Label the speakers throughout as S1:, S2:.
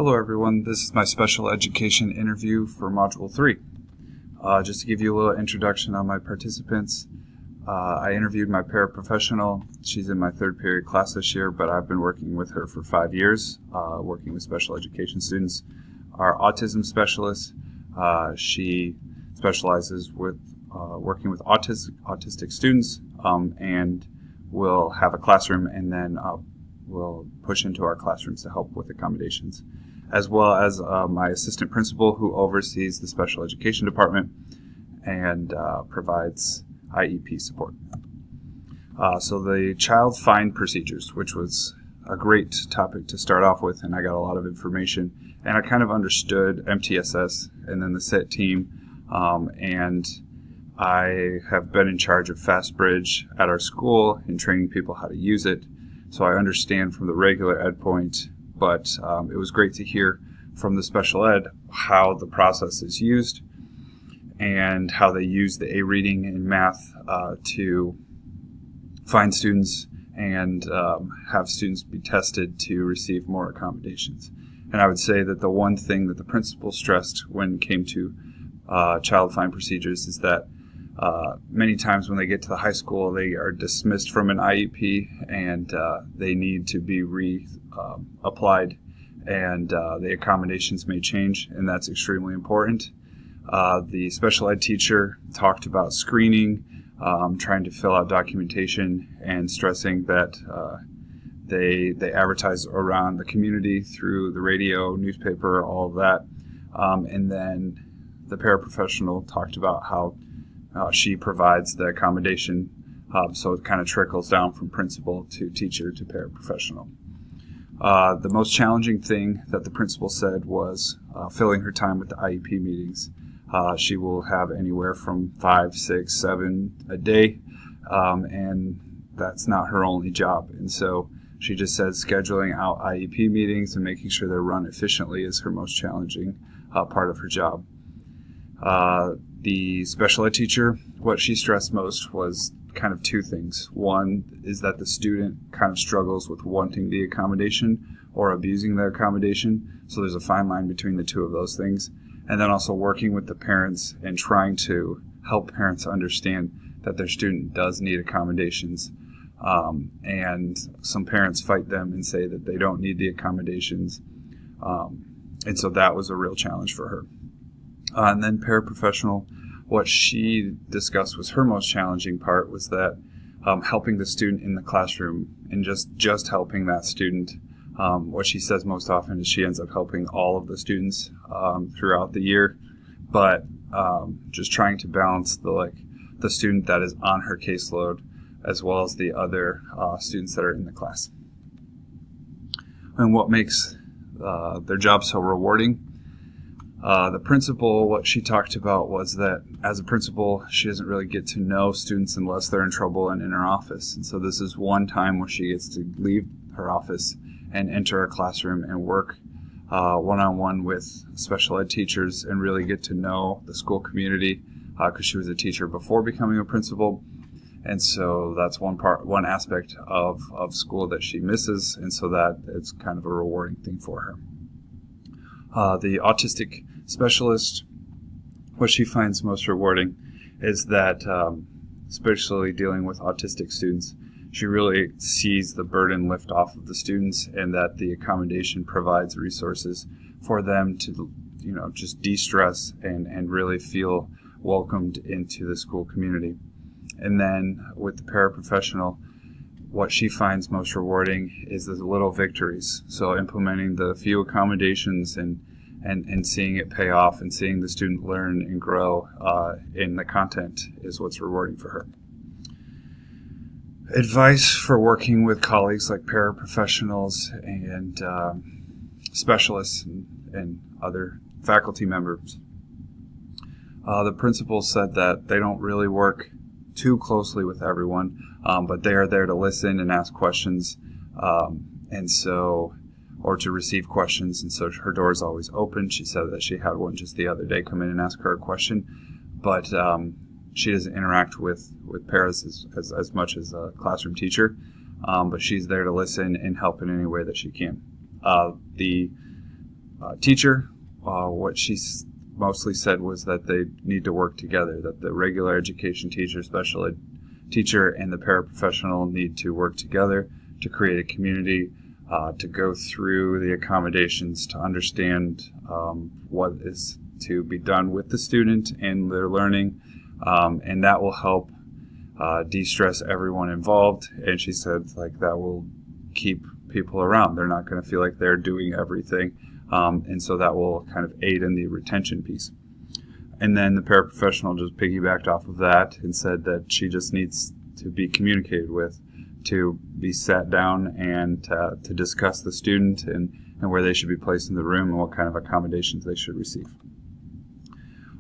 S1: Hello everyone, this is my special education interview for Module 3. Just to give you a little introduction on my participants, I interviewed my paraprofessional. She's in my third period class this year, but I've been working with her for 5 years, working with special education students. Our autism specialist, she specializes with working with autistic students and will have a classroom and then we'll push into our classrooms to help with accommodations, as well as my assistant principal who oversees the special education department and provides IEP support. So the child find procedures, which was a great topic to start off with, and I got a lot of information, and I kind of understood MTSS and then the SET team, and I have been in charge of FastBridge at our school and training people how to use it. So I understand from the regular ed point, but it was great to hear from the special ed how the process is used and how they use the A-reading and math to find students and have students be tested to receive more accommodations. And I would say that the one thing that the principal stressed when it came to child find procedures is that many times when they get to the high school, they are dismissed from an IEP and they need to be applied, and the accommodations may change, and that's extremely important. The special ed teacher talked about screening, trying to fill out documentation, and stressing that they advertise around the community through the radio, newspaper, all of that. And then the paraprofessional talked about how she provides the accommodation, so it kind of trickles down from principal to teacher to paraprofessional. The most challenging thing that the principal said was filling her time with the IEP meetings. She will have anywhere from 5, 6, 7 a day, and that's not her only job. And so she just said scheduling out IEP meetings and making sure they're run efficiently is her most challenging part of her job. The special ed teacher, what she stressed most was kind of two things. One is that the student kind of struggles with wanting the accommodation or abusing the accommodation. So there's a fine line between the two of those things. And then also working with the parents and trying to help parents understand that their student does need accommodations. And some parents fight them and say that they don't need the accommodations. And so that was a real challenge for her. And then paraprofessional, what she discussed was her most challenging part was that helping the student in the classroom and just helping that student. What she says most often is she ends up helping all of the students throughout the year, but just trying to balance the student that is on her caseload as well as the other students that are in the class. And what makes their job so rewarding? The principal, what she talked about was that as a principal, she doesn't really get to know students unless they're in trouble and in her office. And so this is one time where she gets to leave her office and enter a classroom and work one-on-one with special ed teachers and really get to know the school community because she was a teacher before becoming a principal. And so that's one aspect of school that she misses, and so that it's kind of a rewarding thing for her. The autistic specialist, what she finds most rewarding is that, especially dealing with autistic students, she really sees the burden lift off of the students and that the accommodation provides resources for them to, just de-stress and really feel welcomed into the school community. And then with the paraprofessional, what she finds most rewarding is the little victories. So implementing the few accommodations and seeing it pay off and seeing the student learn and grow in the content is what's rewarding for her. Advice for working with colleagues like paraprofessionals and specialists and other faculty members. The principal said that they don't really work too closely with everyone, but they are there to listen and ask questions, or to receive questions, and so her door is always open. She said that she had one just the other day come in and ask her a question, but she doesn't interact with paras as much as a classroom teacher, but she's there to listen and help in any way that she can. The teacher, what she mostly said was that they need to work together, that the regular education teacher, special ed teacher, and the paraprofessional need to work together to create a community, to go through the accommodations, to understand what is to be done with the student and their learning, and that will help de-stress everyone involved. And she said that will keep people around. They're not going to feel like they're doing everything, and so that will kind of aid in the retention piece. And then the paraprofessional just piggybacked off of that and said that she just needs to be communicated with, to be sat down and to discuss the student and where they should be placed in the room and what kind of accommodations they should receive.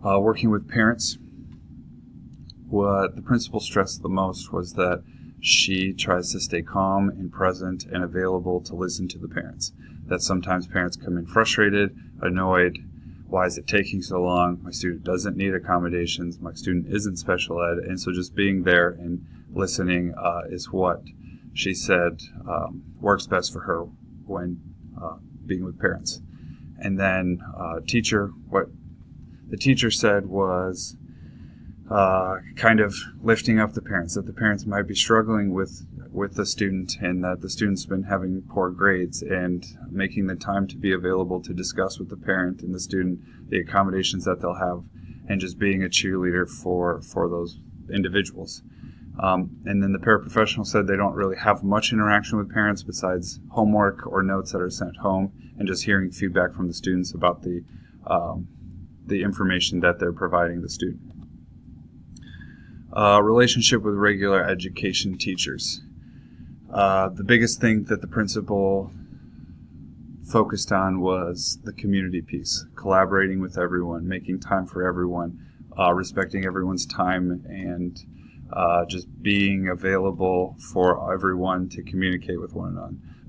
S1: Working with parents, what the principal stressed the most was that she tries to stay calm and present and available to listen to the parents. That sometimes parents come in frustrated, annoyed. Why is it taking so long? My student doesn't need accommodations. My student isn't special ed. And so just being there and listening is what she said works best for her when being with parents. And then what the teacher said was kind of lifting up the parents, that the parents might be struggling with the student and that the student's been having poor grades, and making the time to be available to discuss with the parent and the student the accommodations that they'll have, and just being a cheerleader for those individuals. And then the paraprofessional said they don't really have much interaction with parents besides homework or notes that are sent home, and just hearing feedback from the students about the information that they're providing the student. Relationship with regular education teachers. The biggest thing that the principal focused on was the community piece, collaborating with everyone, making time for everyone, respecting everyone's time, and just being available for everyone to communicate with one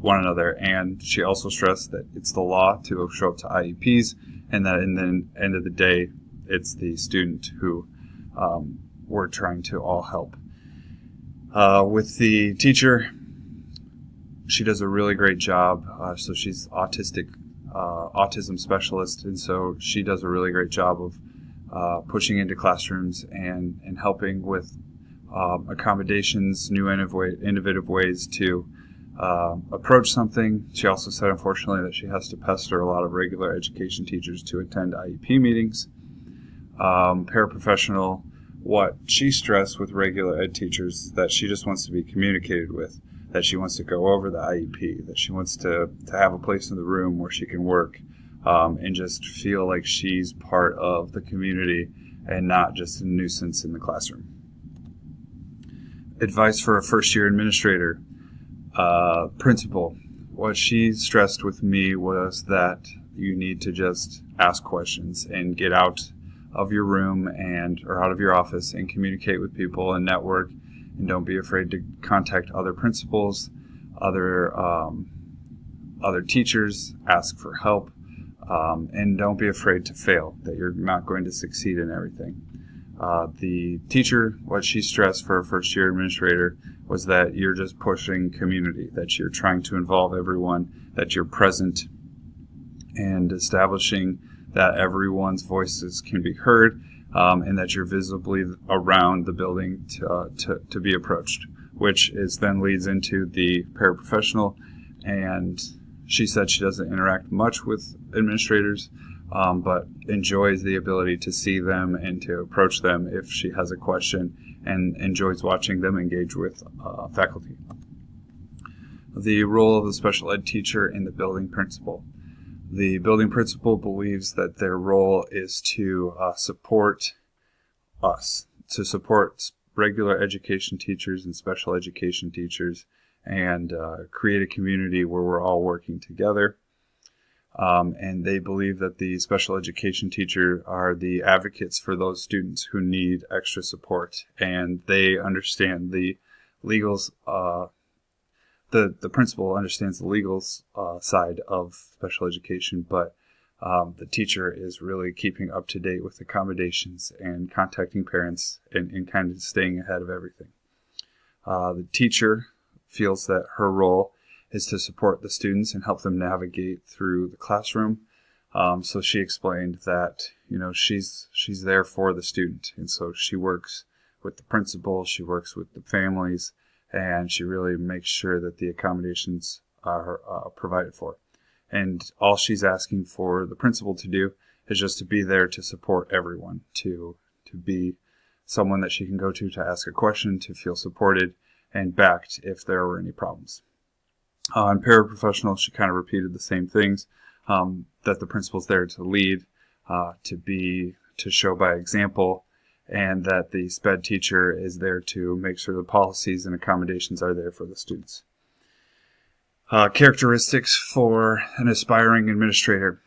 S1: another. And she also stressed that it's the law to show up to IEPs, and that in the end of the day, it's the student who we're trying to all help. With the teacher, she does a really great job. So she's autism specialist, and so she does a really great job of pushing into classrooms and helping with accommodations, new innovative ways to approach something. She also said, unfortunately, that she has to pester a lot of regular education teachers to attend IEP meetings. Paraprofessional, what she stressed with regular ed teachers, that she just wants to be communicated with, that she wants to go over the IEP, that she wants to have a place in the room where she can work and just feel like she's part of the community and not just a nuisance in the classroom. Advice for a first-year administrator. Principal, what she stressed with me was that you need to just ask questions and get out of your room or out of your office and communicate with people and network, and don't be afraid to contact other principals, other teachers, ask for help, and don't be afraid to fail, that you're not going to succeed in everything. The teacher, what she stressed for a first-year administrator was that you're just pushing community, that you're trying to involve everyone, that you're present, and establishing that everyone's voices can be heard, and that you're visibly around the building to be approached, which then leads into the paraprofessional. And she said she doesn't interact much with administrators, but enjoys the ability to see them and to approach them if she has a question, and enjoys watching them engage with faculty. The role of the special ed teacher and the building principal. The building principal believes that their role is to support us, to support regular education teachers and special education teachers, and create a community where we're all working together. And they believe that the special education teacher are the advocates for those students who need extra support, and they understand the legals. The principal understands the legal side of special education, but the teacher is really keeping up to date with accommodations and contacting parents and kind of staying ahead of everything. The teacher feels that her role is to support the students and help them navigate through the classroom, So she explained that, she's there for the student. And so she works with the principal, she works with the families, and she really makes sure that the accommodations are provided for. And all she's asking for the principal to do is just to be there to support everyone, to be someone that she can go to ask a question, to feel supported and backed if there were any problems. In paraprofessional, she kind of repeated the same things, that the principal's there to lead, to show by example, and that the SPED teacher is there to make sure the policies and accommodations are there for the students. Characteristics for an aspiring administrator.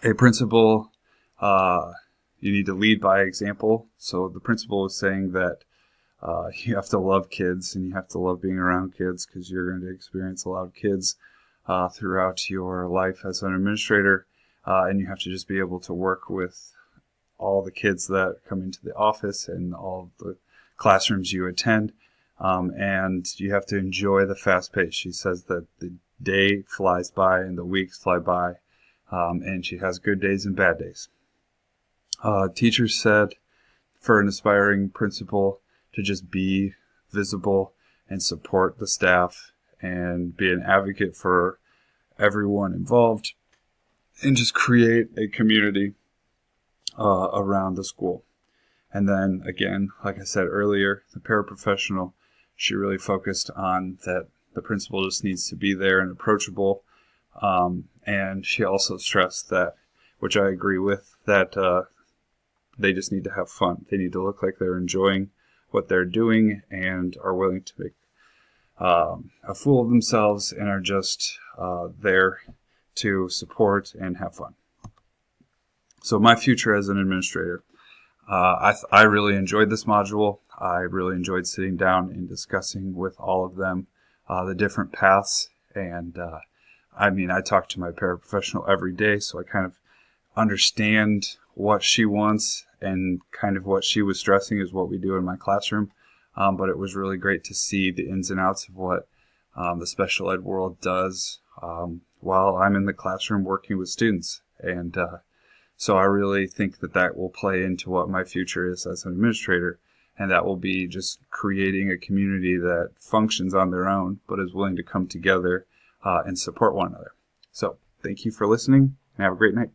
S1: A principal, you need to lead by example. So the principal is saying that you have to love kids and you have to love being around kids, because you're going to experience a lot of kids throughout your life as an administrator, and you have to just be able to work with all the kids that come into the office and all the classrooms you attend, and you have to enjoy the fast pace. She says that the day flies by and the weeks fly by, and she has good days and bad days. Teachers said for an aspiring principal to just be visible and support the staff and be an advocate for everyone involved, and just create a community around the school. And then again, like I said earlier, the paraprofessional, she really focused on that the principal just needs to be there and approachable. And she also stressed that, which I agree with, that they just need to have fun. They need to look like they're enjoying what they're doing and are willing to make a fool of themselves and are just there to support and have fun. So my future as an administrator, I really enjoyed this module. I really enjoyed sitting down and discussing with all of them the different paths. And I talk to my paraprofessional every day, so I kind of understand what she wants, and kind of what she was stressing is what we do in my classroom. But it was really great to see the ins and outs of what the special ed world does while I'm in the classroom working with students. And so I really think that will play into what my future is as an administrator, and that will be just creating a community that functions on their own but is willing to come together and support one another. So thank you for listening, and have a great night.